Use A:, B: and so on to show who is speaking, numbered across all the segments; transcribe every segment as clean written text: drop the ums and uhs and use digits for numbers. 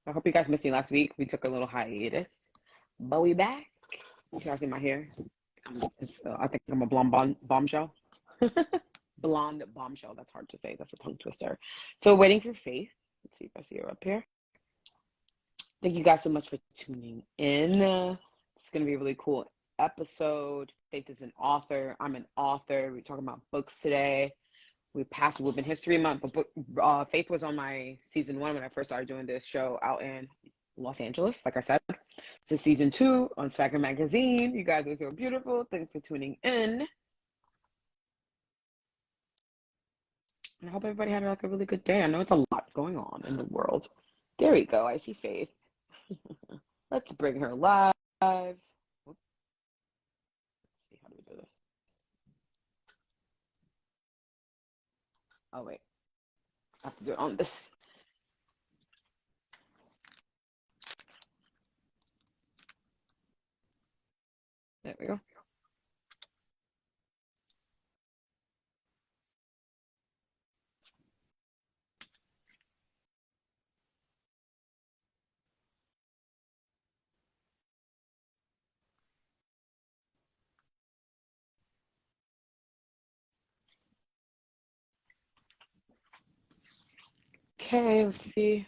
A: I hope you guys missed me last week. We took a little hiatus, but we back. You guys see my hair? I think I'm a blonde bombshell. Blonde bombshell. That's hard to say. That's a tongue twister. So waiting for Faith. Let's see if I see her up here. Thank you guys so much for tuning in. It's going to be a really cool episode. Faith is an author. I'm an author. We're talking about books today. We passed Women History Month, but Faith was on my season 1 when I first started doing this show out in Los Angeles. Like I said, this is season 2 on Swagger Magazine. You guys are so beautiful. Thanks for tuning in. And I hope everybody had like a really good day. I know it's a lot going on in the world. There we go. I see Faith. Let's bring her live. Let's see, how do we do this? Oh, wait. I have to do it on this. There we go. Okay, let's see.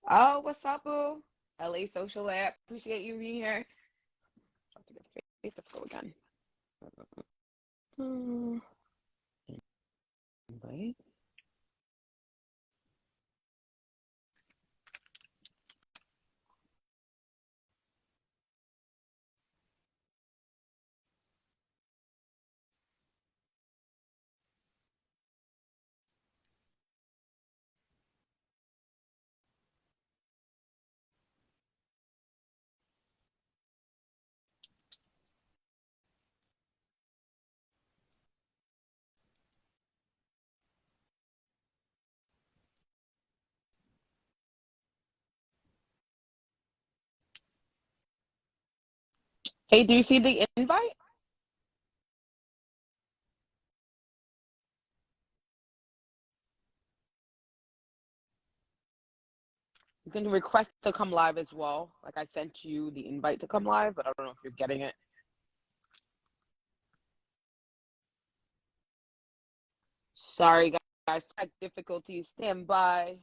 A: Oh, what's up, boo? LA Social App. Appreciate you being here. Let's go again. Right. Hey, do you see the invite? You can request to come live as well. Like I sent you the invite to come live, but I don't know if you're getting it. Sorry, guys. Tech difficulties. Stand by.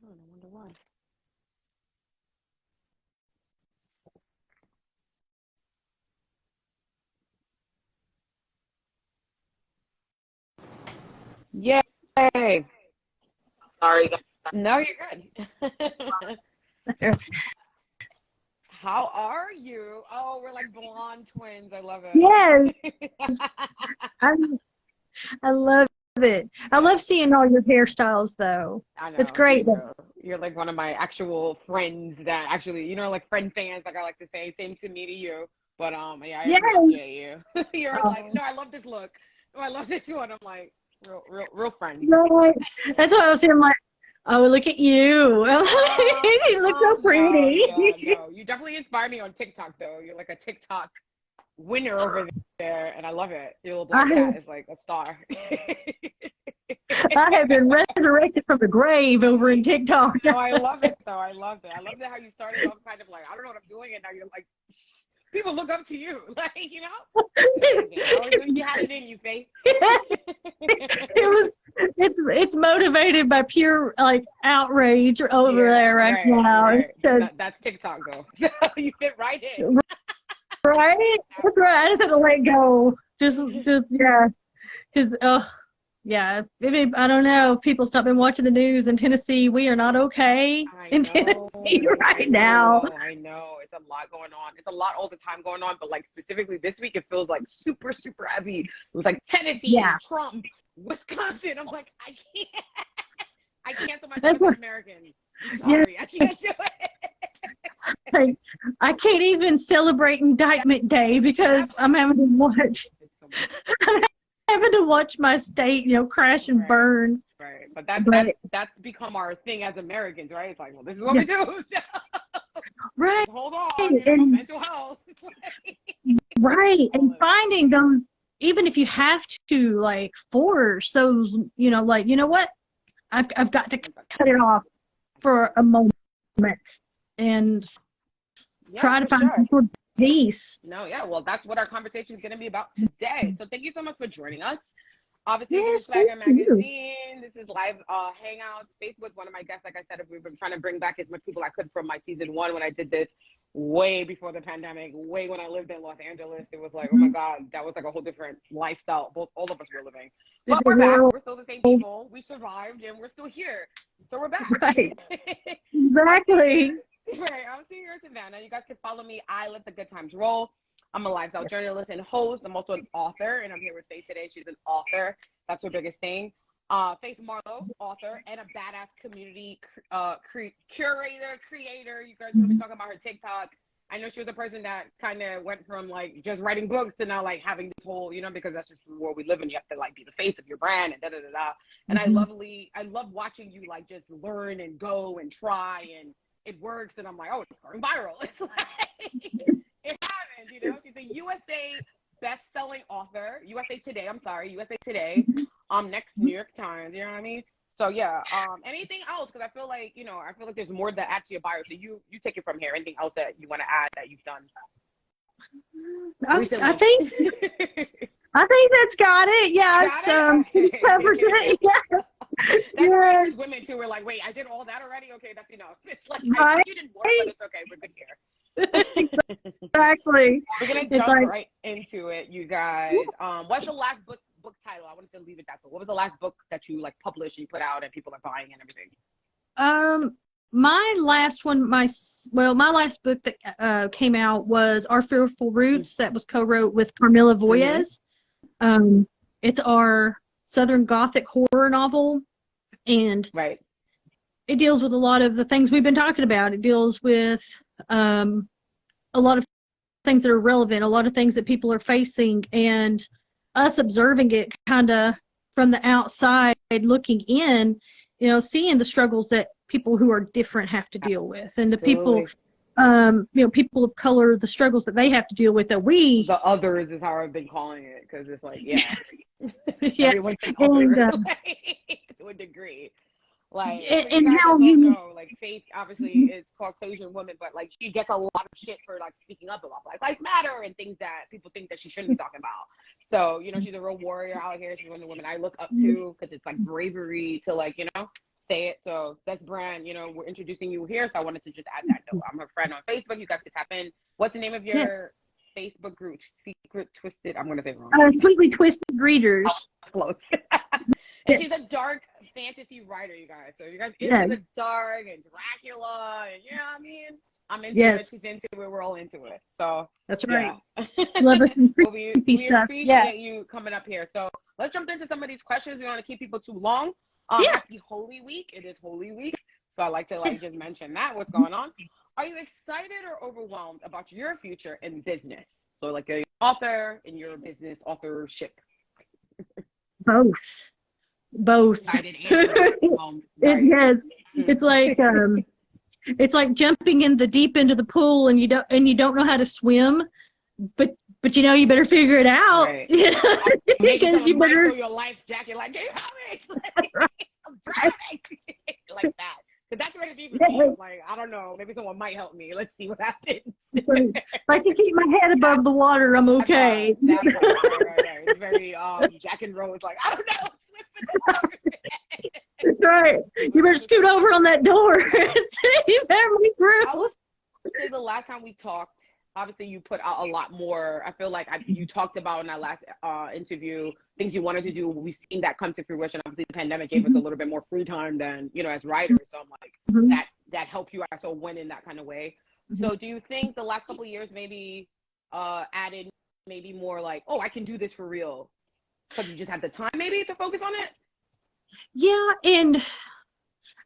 A: I wonder why. Yay! Sorry, guys. No, you're good. How are you? Oh, we're like blonde twins. I love it.
B: Yes, I love it. I love seeing all your hairstyles, though.
A: I know.
B: It's great.
A: You're like one of my actual friends that actually, like friend fans, like I like to say. Same to me to you. But yeah, I
B: Yes.
A: appreciate you. You're
B: Oh.
A: like, no, I love this look. Oh, I love this one. I'm like, real friend.
B: Right. That's why I was saying, I'm like, oh, look at you. You look so pretty.
A: No. You definitely inspire me on TikTok, though. You're like a TikTok winner over there, and I love it. Your little black cat is like a star.
B: I have been resurrected from the grave over in TikTok.
A: No, I love it, though. I love it. I love that how you started off kind of like, I don't know what I'm doing, and now you're like, people look up to you, like, you had it in you, Faith.
B: It's motivated by pure like outrage over there right now.
A: Right. That's TikTok though. You fit right in.
B: Right? That's right. I just had to let go. Just yeah. Because yeah. Maybe I don't know. If people stop been watching the news in Tennessee. We are not okay in Tennessee right now.
A: I know. It's a lot going on. It's a lot all the time going on, but like specifically this week, it feels like super, super heavy. It was like Tennessee, Trump, Wisconsin. I'm like, I can't. I can't so much as an American. I'm sorry. I can't do it.
B: Like, I can't even celebrate Indictment Day because I'm having to watch. I'm having to watch my state, crash and burn.
A: Right, but that's become our thing as Americans, right? It's like, well, this is what we do.
B: Right.
A: Hold on, mental health.
B: Right. And finding those, even if you have to like force those, like, you know what? I've got to cut it off for a moment and try to find some sort of peace.
A: No, yeah. Well, that's what our conversation is going to be about today. So thank you so much for joining us. Obviously, this is Swagger Magazine. This is live Hangouts. Facebook, one of my guests, like I said, we've been trying to bring back as much people I could from my season 1 when I did this way before the pandemic, way when I lived in Los Angeles. It was like, oh my God, that was like a whole different lifestyle. All of us were living. But we're back. We're still the same people. We survived and we're still here. So we're back.
B: Right. Exactly.
A: Right. I'm Tahyira Savanna. You guys can follow me. I let the good times roll. I'm a lifestyle journalist and host. I'm also an author, and I'm here with Faith today. She's an author. That's her biggest thing. Faith MARLOW, author, and a badass community curator, creator. You guys will be talking about her TikTok. I know she was a person that kind of went from like just writing books to now like having this whole, because that's just the world we live in. You have to like be the face of your brand and da-da-da-da. And I love watching you like just learn and go and try, and it works. And I'm like, oh, it's going viral. It's like, it happens, She's a USA best-selling author. USA Today, next New York Times, you know what I mean? So yeah, anything else? Because I feel like, there's more to add to your bio. So you take it from here. Anything else that you want to add that you've done recently?
B: I think that's got it. Yeah, it covers it. Yeah.
A: That's women too. We're like, wait, I did all that already? Okay, that's enough. It's like, I think you did more, but it's okay. We're good here.
B: Exactly.
A: We're gonna jump right into it, you guys. What's the last book title? I wanted to leave it that, but what was the last book that you like published and you put out and people are buying and everything?
B: My last one, my last book that came out was Our Fearful Roots, that was co-wrote with Carmilla Voyes. It's our Southern Gothic horror novel, and it deals with a lot of the things we've been talking about. It deals with a lot of things that are relevant, a lot of things that people are facing, and us observing it kind of from the outside looking in, seeing the struggles that people who are different have to deal with, and the people, people of color, the struggles that they have to deal with, that we...
A: The others is how I've been calling it, because it's like,
B: yeah.
A: Everyone's an other, to a degree. Like,
B: and how you
A: know, like, Faith obviously is Caucasian woman, but like she gets a lot of shit for like speaking up about Black Lives Matter and things that people think that she shouldn't be talking about. So she's a real warrior out here. She's one of the women I look up to, because it's like bravery to like say it. So that's brand. We're introducing you here, so I wanted to just add that note. I'm her friend on Facebook. You guys can tap in. What's the name of your Facebook group? Secret Twisted. I'm gonna say it wrong.
B: Sweetly Twisted Readers.
A: Oh, close. And she's a dark fantasy writer, you guys. So you guys into the dark and Dracula, and you know what I mean? I'm into it. She's into it. We're all into it. So
B: that's right. Love us some creepy stuff.
A: We appreciate you coming up here. So let's jump into some of these questions. We don't want to keep people too long. Happy Holy Week. It is Holy Week. So I like to just mention that. What's going on? Are you excited or overwhelmed about your future in business? So like an
B: author
A: in your business authorship.
B: Both. Yes.
A: Mm-hmm.
B: It's like jumping in the deep end of the pool and you don't know how to swim, but you better figure it out.
A: Right.
B: Because you better
A: your life jacket like, hey, help me.
B: That's right.
A: I'm drowning. Like that. Because that's what it be for me. Like, I don't know, maybe someone might help me. Let's see what happens.
B: So, if I can keep my head above the water, I'm okay.
A: Right. It's very Jack and Rose, like, I don't know.
B: That's right. You better scoot over on that door and see if me through.
A: I would say the last time we talked, obviously you put out a lot more. I feel like you talked about in that last interview things you wanted to do. We've seen that come to fruition. Obviously, the pandemic gave us a little bit more free time than as writers. So I'm like, that helped you also win in that kind of way. So do you think the last couple of years maybe added maybe more like, oh, I can do this for real? Because you just had the time maybe to focus on it?
B: Yeah, and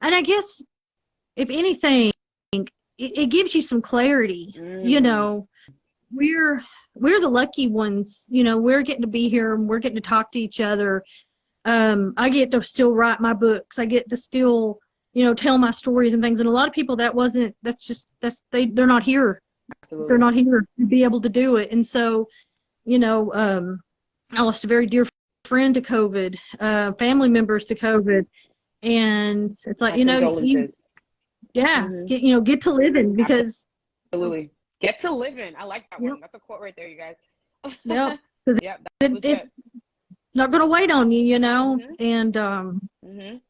B: I guess if anything, it gives you some clarity. We're the lucky ones. We're getting to be here and we're getting to talk to each other. I get to still write my books. I get to still tell my stories and things. And a lot of people they're not here.
A: Absolutely.
B: They're not here to be able to do it. And so I lost a very dear friend to COVID, family members to COVID, and it's like,
A: My condolences.
B: get to living because
A: Absolutely. Get to living. I like that
B: Yep.
A: one. That's a quote right there, you guys.
B: yeah, because
A: Yep, that's legit.
B: it's not going to wait on you,
A: Mhm.
B: and
A: And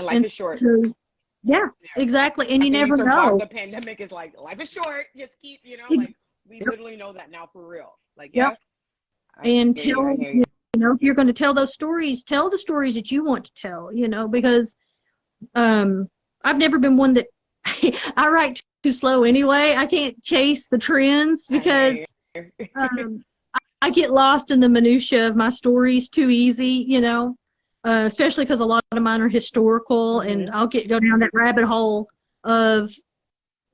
A: life is short.
B: so, yeah, exactly, and you
A: After
B: never
A: survive
B: know.
A: the pandemic, is like, life is short. Just keep, like, we
B: Yep.
A: literally know that now for real. Like,
B: Yep.
A: I
B: And
A: hear you, I hear you.
B: if you're going to tell those stories, tell the stories that you want to tell, because I've never been one that I write too slow anyway. I can't chase the trends because I get lost in the minutia of my stories too easy, especially because a lot of mine are historical, and I'll go down that rabbit hole of,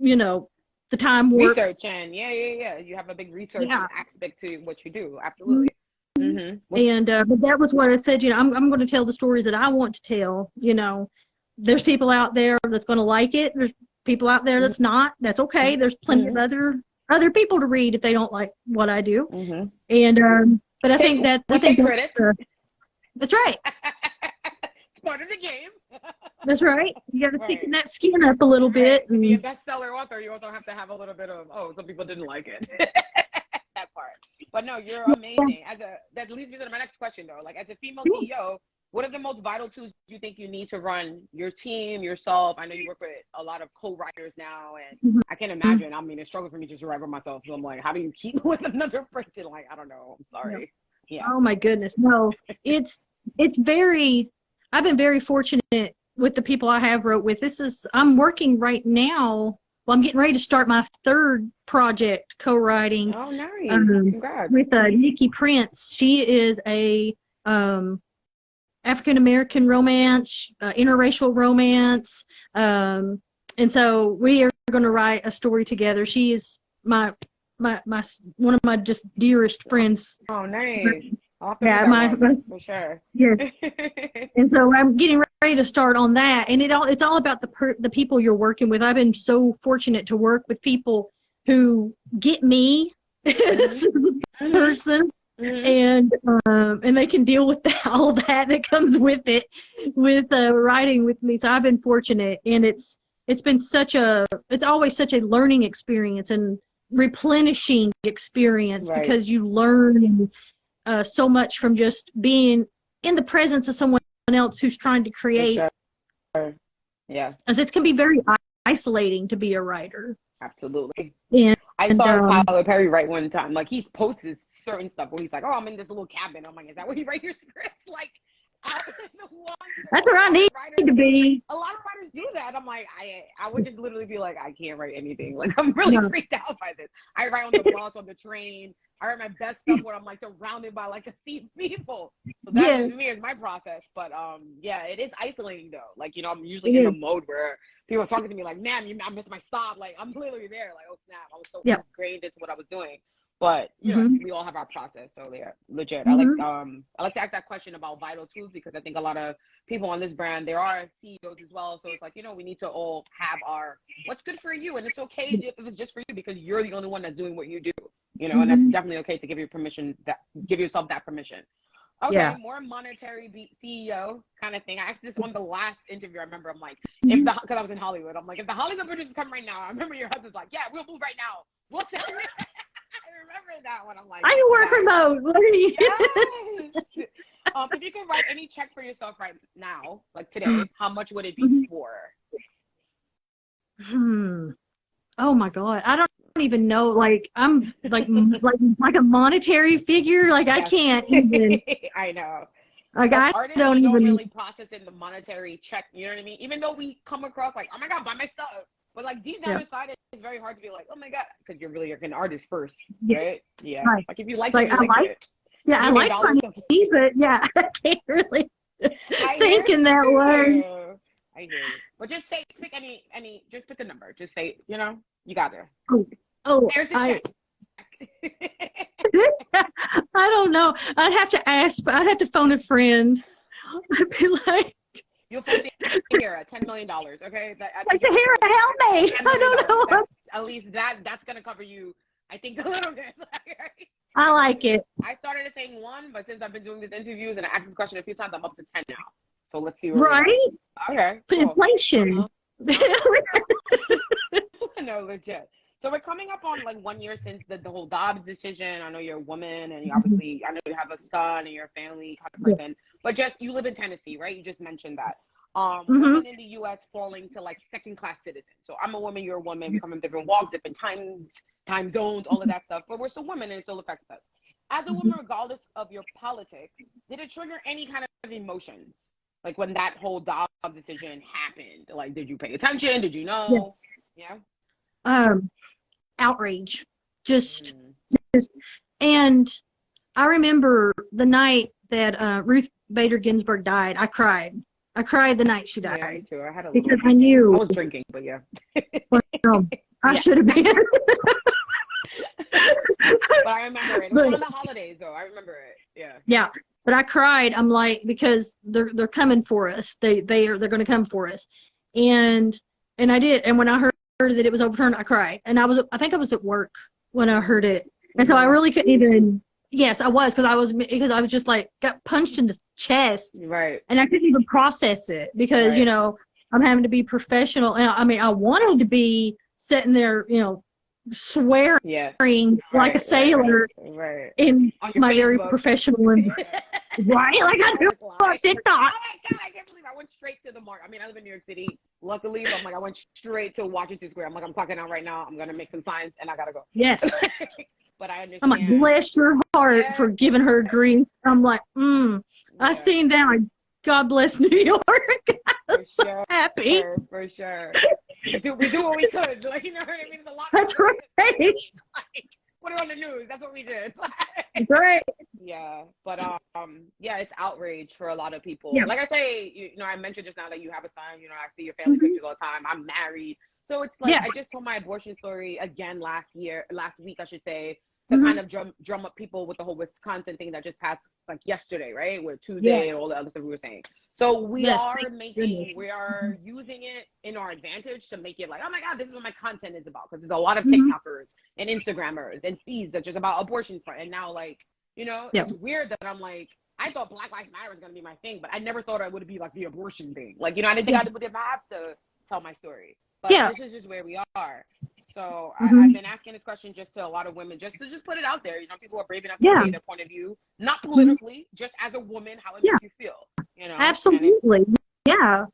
B: the time warp.
A: Research, and yeah. You have a big research aspect to what you do. Absolutely.
B: And but that was what I said. I'm going to tell the stories that I want to tell. There's people out there that's going to like it. There's people out there that's not. That's okay. There's plenty of other people to read if they don't like what I do. And but I think
A: critics.
B: That's right.
A: It's part of the game.
B: That's right. You got to thicken that skin up a little bit.
A: To be a bestseller author, you also have to have a little bit of, some people didn't like it. That part. But no, you're amazing. That leads me to my next question, though. Like, as a female CEO, what are the most vital tools you think you need to run your team, yourself? I know you work with a lot of co-writers now, and I can't imagine. I mean, it's a struggle for me just to write by myself. So I'm like, how do you keep with another person? Like, I don't know. I'm sorry. Yeah.
B: Oh my goodness. No, it's I've been very fortunate with the people I have wrote with. I'm working right now. Well, I'm getting ready to start my third project co-writing.
A: Oh, nice. Congrats.
B: With Nikki Prince. She is a African-American romance, interracial romance. And so we are going to write a story together. She is my one of my just dearest friends.
A: Oh, nice.
B: Yeah,
A: for sure.
B: Yes. And so I'm getting ready to start on that, and it's all about the people you're working with. I've been so fortunate to work with people who get me as a person, and they can deal with all that comes with it, with writing with me. So I've been fortunate, and it's always such a learning experience and replenishing experience, because you learn so much from just being in the presence of someone else who's trying to create.
A: Sure. Yeah.
B: As it can be very isolating to be a writer.
A: Absolutely.
B: And
A: I saw Tyler Perry write one time. Like, he posts certain stuff where he's like, "Oh, I'm in this little cabin." I'm like, "Is that where you write your scripts?" Like,
B: that's where I need to be.
A: A lot of writers do that. I'm like, I would just literally be like, I can't write anything. Like, I'm really freaked out by this. I write on the bus, on the train. I write my best stuff when I'm like surrounded by like a sea of people. So that is me, is my process. But yeah, it is isolating though. Like, I'm usually in a mode where people are talking to me like, "Man, I missed my stop." Like, I'm literally there. Like, oh snap, I was so ingrained into what I was doing. But we all have our process, so they're legit. I like to ask that question about vital tools, because I think a lot of people on this brand, there are CEOs as well. So it's like, we need to all have our what's good for you, and it's okay if it's just for you, because you're the only one that's doing what you do. And that's definitely okay to give yourself that permission. Okay, more monetary CEO kind of thing. I asked this on the last interview. I remember I'm like, because I was in Hollywood, I'm like, if the Hollywood producers come right now, I remember your husband's like, "Yeah, we'll move right now. We'll tell you." I remember that one. I'm like,
B: I can work remote. What are you?
A: Yes. If you could write any check for yourself right now, like today, how much would it be for?
B: Oh my God, I don't even know. Like, I'm like a monetary figure. Like, I can't even.
A: I know.
B: Like,
A: I
B: artists,
A: don't even really process in the monetary check. You know what I mean? Even though we come across like, "Oh my God, buy my stuff," but like deep down inside, it's very hard to be like, "Oh my God," because you're really an artist first, right? Yeah.
B: Right.
A: Like, if you like,
B: like
A: it, you like it.
B: Yeah, I like money, but yeah, I can't really think in that way.
A: I hear you. But just pick any, just pick a number. Just say, you got there.
B: Oh,
A: there's the check.
B: I don't know. I'd have to ask, but I'd have to phone a friend. I'd be like,
A: "You'll phone Tahyira, $10 million, okay?"
B: Tahyira, help me. I don't know.
A: At least that's going to cover you I think a little bit.
B: I like it.
A: I started at saying 1, but since I've been doing these interviews and I asked this question a few times, I'm up to 10 now. So let's see where
B: Right?
A: we're at. Okay. Cool.
B: Inflation.
A: No, legit. So we're coming up on like 1 year since the whole Dobbs decision. I know you're a woman, and you obviously, I know you have a son and you're a family kind of person. But just, you live in Tennessee, right? You just mentioned that. Women in the U.S. falling to like second-class citizens. So I'm a woman, you're a woman. We come from different walks, different time zones, all of that stuff. But we're still women, and it still affects us. As a woman, regardless of your politics, did it trigger any kind of emotions? Like when that whole Dobbs decision happened, like, did you pay attention? Did you know?
B: Yes.
A: Yeah.
B: Outrage. Just, and I remember the night that Ruth Bader Ginsburg died. I cried. I cried the night she died.
A: Yeah, me too. I had a
B: because
A: little,
B: I knew
A: I was drinking, but yeah.
B: Well, I should have been.
A: But I remember it. It was one of the holidays, though. I remember it. Yeah.
B: Yeah. But I cried. I'm like, because they're coming for us. They're going to come for us, and I did. And when I heard that it was overturned, I cried. And I think I was at work when I heard it, and so I really couldn't even. Yes, I was because I was just like got punched in the chest,
A: right?
B: And I couldn't even process it because you know I'm having to be professional, and I mean I wanted to be sitting there, you know, swearing like a sailor in my very professional right, like I do on TikTok.
A: Oh my God, I can't believe I went straight to the mark. I mean, I live in New York City, luckily, but I'm like, I went straight to Washington Square. I'm like, I'm clocking out right now. I'm gonna make some signs, and I gotta go.
B: Yes.
A: But I understand.
B: I'm like, bless your heart for giving her grief. I'm like, I seen that. Like, God bless New York. I'm so happy.
A: For sure. We do what we could. Like, you know what I mean? It's a lot.
B: That's right.
A: Like, put it on the news. That's what we did.
B: Great.
A: Yeah, but yeah, it's outrage for a lot of people.
B: Yeah.
A: Like I say, you know, I mentioned just now that you have a son. You know, I see your family pictures all the time. I'm married, so it's like I just told my abortion story again last week, I should say, to kind of drum up people with the whole Wisconsin thing that just passed like yesterday, right? With Tuesday and all the other stuff we were saying. So we are using it in our advantage to make it like, oh my God, this is what my content is about. Because there's a lot of TikTokers and Instagrammers and feeds that's just about abortion. And now, like, you know, it's weird that I'm like, I thought Black Lives Matter was going to be my thing, but I never thought it would be like the abortion thing. Like, you know, I didn't think I would ever have to tell my story. But this is just where we are. So I've been asking this question just to a lot of women, just to put it out there. You know, people are brave enough to say their point of view, not politically, just as a woman, how it makes you feel. You know,
B: absolutely. Yeah.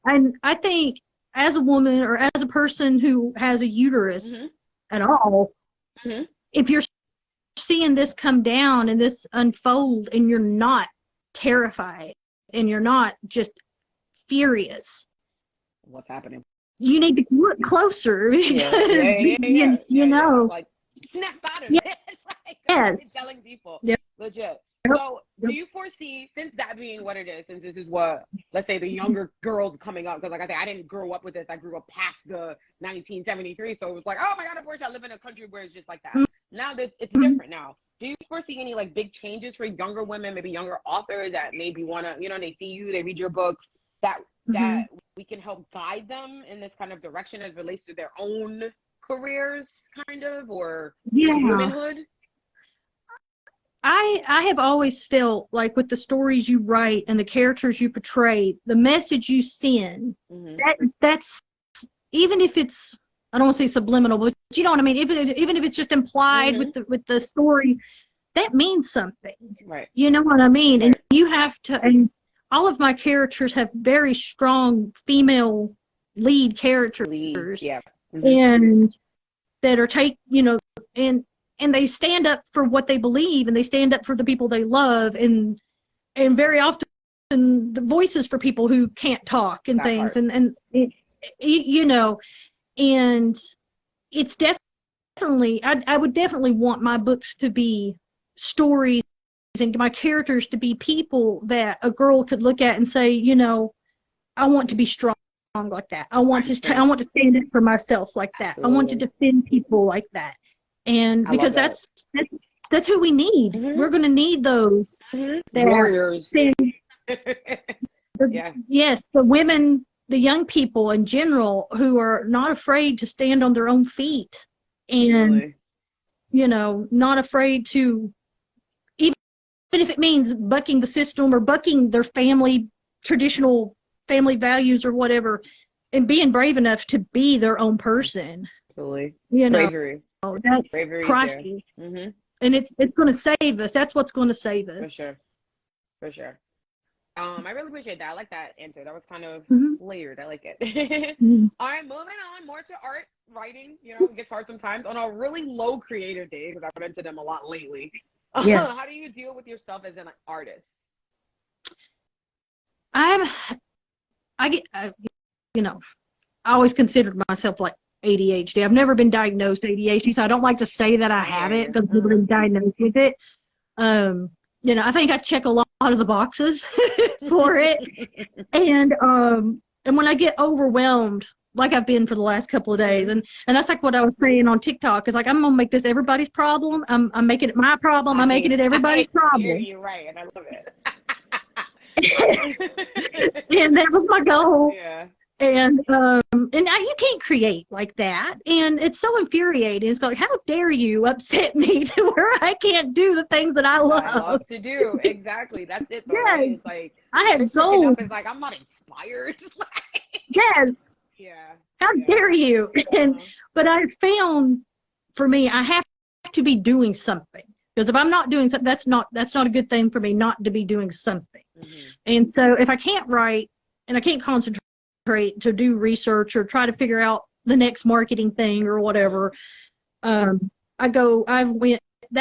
B: And I think as a woman or as a person who has a uterus at all, if you're seeing this come down and this unfold and you're not terrified and you're not just furious,
A: what's happening?
B: You need to look closer because you know,
A: like snap out of it. Like, telling people, legit. So, do you foresee, since that being what it is, since this is what, let's say, the younger girls coming up, because like I said, I didn't grow up with this. I grew up past the 1973, so it was like, oh my God, abortion. I live in a country where it's just like that. Now that it's different now. Do you foresee any like big changes for younger women, maybe younger authors that maybe want to, you know, they see you, they read your books, that we can help guide them in this kind of direction as it relates to their own careers, kind of, or womanhood?
B: I have always felt like with the stories you write and the characters you portray, the message you send, that's, even if it's, I don't want to say subliminal, but you know what I mean? Even if it's just implied with the story, that means something. Right. You know what I mean? Right. And you have to, and all of my characters have very strong female lead characters. And that are and they stand up for what they believe, and they stand up for the people they love, and very often the voices for people who can't talk and things, and you know, and it's definitely, I would definitely want my books to be stories and my characters to be people that a girl could look at and say, you know, I want to be strong like that. I want to stand up for myself like that. I want to defend people like that. And because that's who we need. We're going to need those
A: warriors.
B: Yes, the women, the young people in general who are not afraid to stand on their own feet and not afraid to, even if it means bucking the system or bucking their traditional family values or whatever, and being brave enough to be their own person.
A: Absolutely.
B: Bravery. That's
A: Bravery
B: priceless.
A: Mm-hmm.
B: And it's going to save us. That's what's going to save us.
A: For sure. I really appreciate that. I like that answer. That was kind of layered. I like it. All right, moving on more to art, writing. It gets hard sometimes on a really low creative day, because I've run into them a lot lately.
B: Yes.
A: How do you deal with yourself as an artist?
B: I always considered myself like ADHD. I've never been diagnosed ADHD, so I don't like to say that I have it because I've been diagnosed with it. I think I check a lot of the boxes for it. And when I get overwhelmed, like I've been for the last couple of days, and that's like what I was saying on TikTok, is like, I'm gonna make this everybody's problem. I'm making it my problem. I'm making it everybody's problem.
A: You're right, and I love it.
B: And that was my goal.
A: Yeah.
B: And you can't create like that, and it's so infuriating. It's like, how dare you upset me to where I can't do the things that I love
A: to do. Exactly, that's it. Though,
B: yes,
A: right? It's like
B: I had goals.
A: It's like I'm not inspired.
B: Yes.
A: Yeah.
B: How dare you? But I found, for me, I have to be doing something, because if I'm not doing something, that's not a good thing for me not to be doing something. And so if I can't write and I can't concentrate to do research or try to figure out the next marketing thing or whatever, that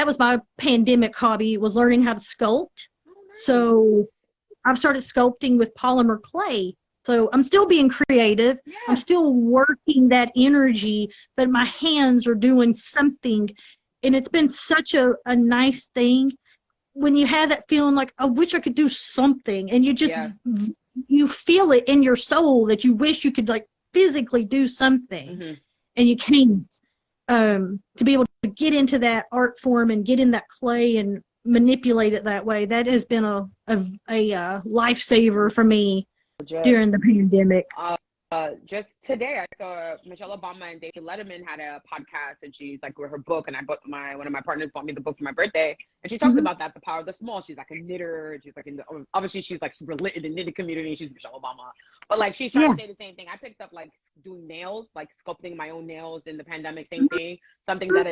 B: was my pandemic hobby, was learning how to sculpt. So I've started sculpting with polymer clay. So I'm still being creative. Yeah. I'm still working that energy, but my hands are doing something. And it's been such a nice thing when you have that feeling like, I wish I could do something. And you just, you feel it in your soul that you wish you could like physically do something, and you can't. To be able to get into that art form and get in that clay and manipulate it that way, that has been a lifesaver for me during the pandemic.
A: Just today, I saw Michelle Obama and David Letterman had a podcast, and she's like, with her book, and one of my partners bought me the book for my birthday, and she talks about that, the power of the small. She's like a knitter. She's like obviously she's like super lit in the knitting community. She's Michelle Obama, but like she's trying to say the same thing. I picked up like doing nails, like sculpting my own nails in the pandemic. Same thing. Something that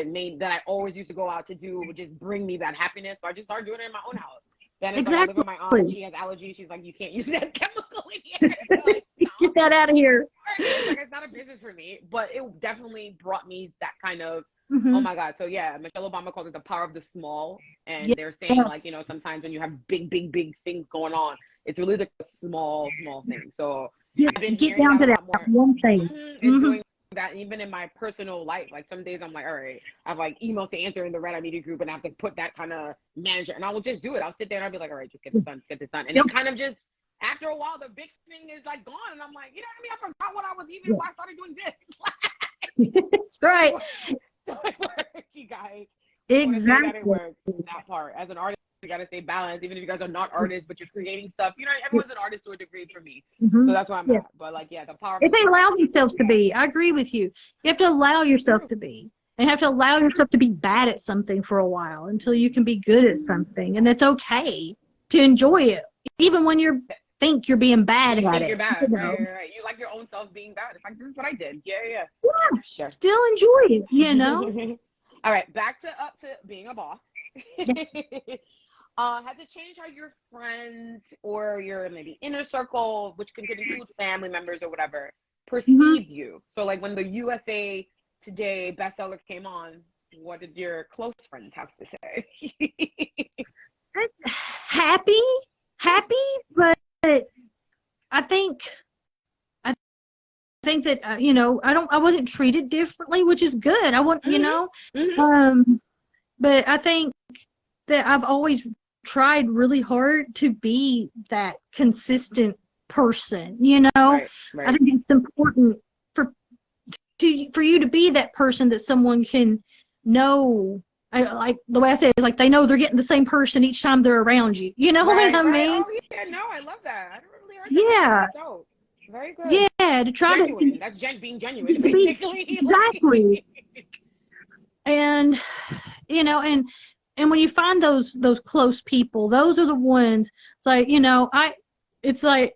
A: I always used to go out to do would just bring me that happiness. So I just started doing it in my own house. Then it's like I live with my aunt. She has allergies. She's like, you can't use that chemical in here. Like,
B: get that out of here.
A: Like, it's not a business for me, but it definitely brought me that kind of, oh my God. So yeah, Michelle Obama calls it the power of the small. And they're saying like, sometimes when you have big things going on, it's really the small thing. So I've been
B: get down to that one thing.
A: Doing that even in my personal life. Like some days I'm like, all right, I have like emails to answer in the Red Eye Media group, and I have to put that kind of manager, and I will just do it. I'll sit there and I'll be like, all right, just get this done. And it kind of just, after a while, the big thing is like gone, and I'm like, I forgot what I was even, why I started doing this.
B: That's right.
A: So it works, you guys.
B: Exactly.
A: It works, that part. As an artist, you got to stay balanced, even if you guys are not artists, but you're creating stuff. Everyone's an artist to a degree for me. So that's why I'm at. But like, the power.
B: If they allow themselves to be, I agree with you. You have to allow yourself to be. And you have to allow yourself to be bad at something for a while until you can be good at something. And that's okay to enjoy it, even when you think you're being bad at it.
A: You're bad, right. You like your own self being bad. It's like, this is what I did. Yeah.
B: Sure. Still enjoy it,
A: All right, back up to being a boss.
B: Yes.
A: Has it changed how your friends or your maybe inner circle, which can include family members or whatever, perceive you? So like when the USA Today bestseller came on, what did your close friends have to say?
B: Happy, but I think that I wasn't treated differently, which is good. I want but I think that I've always tried really hard to be that consistent person. Right. I think it's important for you to be that person that someone can know. Like the way I say it is like they know they're getting the same person each time they're around you. You know what I mean?
A: Oh yeah, no, I love that. I never really heard that. So, very good.
B: Yeah, to try
A: genuine.
B: to.
A: That's being genuine, basically.
B: Exactly. And you know, and when you find those close people, those are the ones. It's like, you know, it's like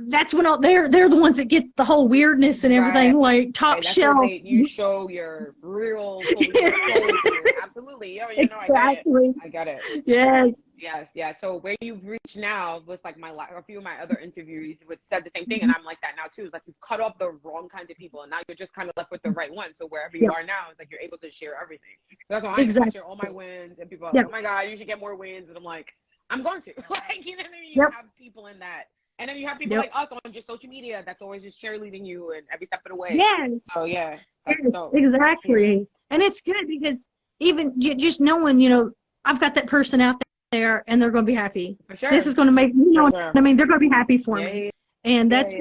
B: that's when they're the ones that get the whole weirdness and everything, like top
A: that's
B: shelf.
A: Where you show your real soul to you. Absolutely. Yeah, you know,
B: Exactly.
A: I get it.
B: Yes.
A: Yes, yeah. So where you've reached now was like a few of my other interviews would said the same thing, and I'm like that now too. It's like you've cut off the wrong kinds of people, and now you're just kind of left with the right ones. So wherever you are now, it's like you're able to share everything. So that's why I share all my wins, and people are like, oh my God, you should get more wins, and I'm like, I'm going to. Like, you know what I mean? You have people in that. And then you have people like us on just social media that's always just cheerleading you and every step of the way.
B: Yes.
A: So yeah.
B: Yes, exactly. And it's good because even just knowing, you know, I've got that person out there and they're going to be happy. For sure. This is going to make, you know what I mean? They're going to be happy for me. And that's,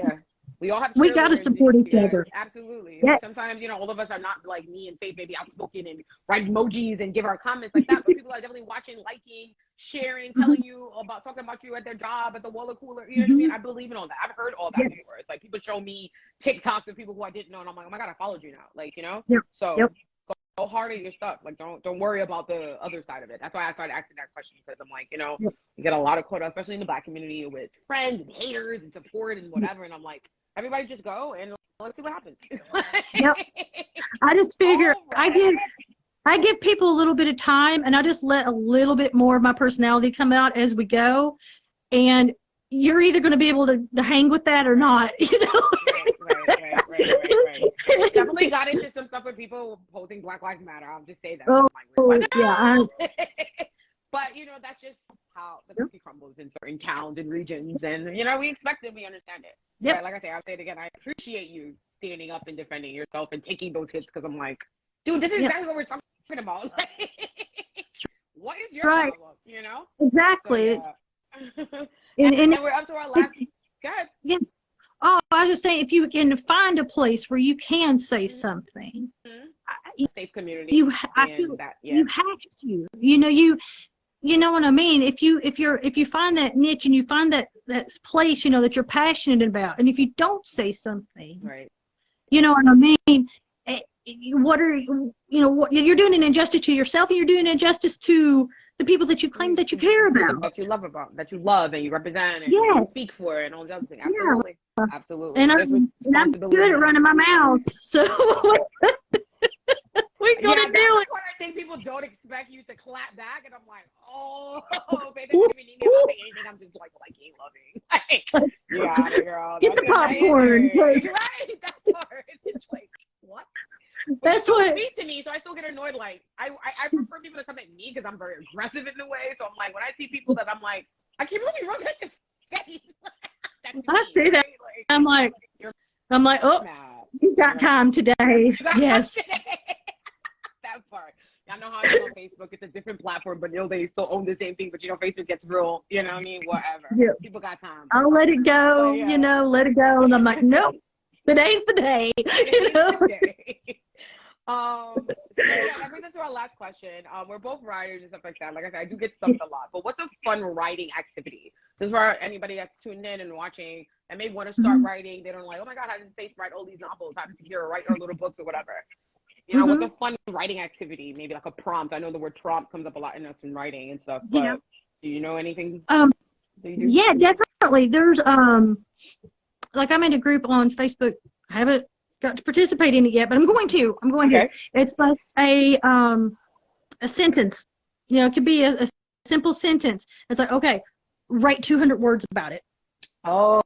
B: we got to support each other.
A: Absolutely. Yes. Sometimes, you know, all of us are not like me and Faith, maybe outspoken and write emojis and give our comments like that. But people are definitely watching, liking, sharing, telling you about, talking about you at their job, at the water cooler. You know what I mean? I believe in all that. I've heard all that before. It's like people show me TikToks of people who I didn't know, and I'm like, oh my God, I followed you now. Like, you know? So go hard at your stuff. Like, don't worry about the other side of it. That's why I started asking that question, because I'm like, you know, you get a lot of quota, especially in the Black community, with friends and haters and support and whatever. And I'm like, everybody just go and let's see what happens.
B: I just figure I give people a little bit of time, and I just let a little bit more of my personality come out as we go. And you're either going to be able to hang with that or not, you know?
A: Right. Definitely got into some stuff with people posting Black Lives Matter. I'll just say that.
B: Oh,
A: like,
B: yeah.
A: But, you know, that's just how the cookie crumbles in certain towns and regions. And, you know, we expect it, we understand it. But like I say, I'll say it again, I appreciate you standing up and defending yourself and taking those hits, because I'm like, dude, this is exactly what we're talking about. What is your problem, you know?
B: Exactly.
A: So, and we're up to our last. Go ahead.
B: Yeah. Oh, I was just saying, if you can find a place where you can say something,
A: safe community.
B: You have to. You know what I mean? If you find that niche and you find that place, you know, that you're passionate about, and if you don't say something, you know what I mean? What you're doing an injustice to yourself, and you're doing an injustice to the people that you claim that you care about,
A: that you love and you represent and you speak for, and all the other things. Absolutely. Absolutely.
B: And I'm good at running my mouth, so we're gonna do it.
A: I think people don't expect you to clap back, and I'm like, oh, baby, they don't even need me about saying anything. I'm just like liking, loving. Yeah, girl.
B: Get the popcorn.
A: Right, that part. It's like, what?
B: That's what
A: speak to me, so I still get annoyed. Like, I prefer people to come at me because I'm very aggressive in the way. So I'm like, when I see people that I'm like, I can't believe you wrote that to face.
B: I see that. Like, I'm like, oh, you got time today. Yes.
A: That part. I know how it is on Facebook. It's a different platform, but they still own the same thing. But, you know, Facebook gets real, you know what I mean? Whatever. Yeah. People got time.
B: I'll let it go, you know, let it go. And I'm like, nope, today's the day. You know?
A: So that brings us to our last question. We're both writers and stuff like that. Like I said, I do get stumped a lot. But what's a fun writing activity? This is for anybody that's tuned in and watching and may want to start writing. They don't like, oh my God, how did Faith write all these novels? How did Tahyira write her little books or whatever? You know, what's a fun writing activity? Maybe like a prompt. I know the word prompt comes up a lot in writing and stuff. But do you know anything?
B: Yeah, definitely. There's like I'm in a group on Facebook. I haven't got to participate in it yet, but I'm going to. It's just a sentence. You know, it could be a simple sentence. It's like, okay, write 200 words about it.
A: Oh.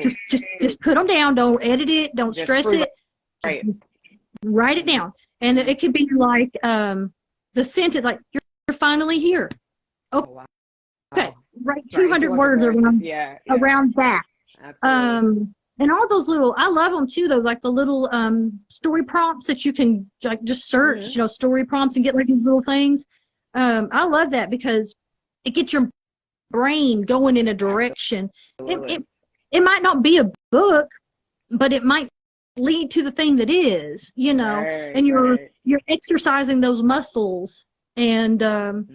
B: Just put them down. Don't edit it. Don't stress it.
A: Right.
B: Write it down. And it could be like the sentence, like, you're finally here. Oh, wow. Okay. Write 200 words around that.
A: Absolutely.
B: And all those little, I love them too, though, like the little story prompts that you can like just search, you know, story prompts and get like these little things. I love that because it gets your brain going in a direction. It might not be a book, but it might lead to the thing that is, you know, and you're exercising those muscles and so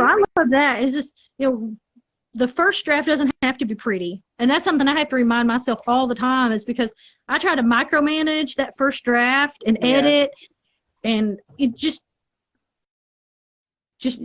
B: I love that. It's just, you know, the first draft doesn't have to be pretty. And that's something I have to remind myself all the time, is because I try to micromanage that first draft and edit. And it just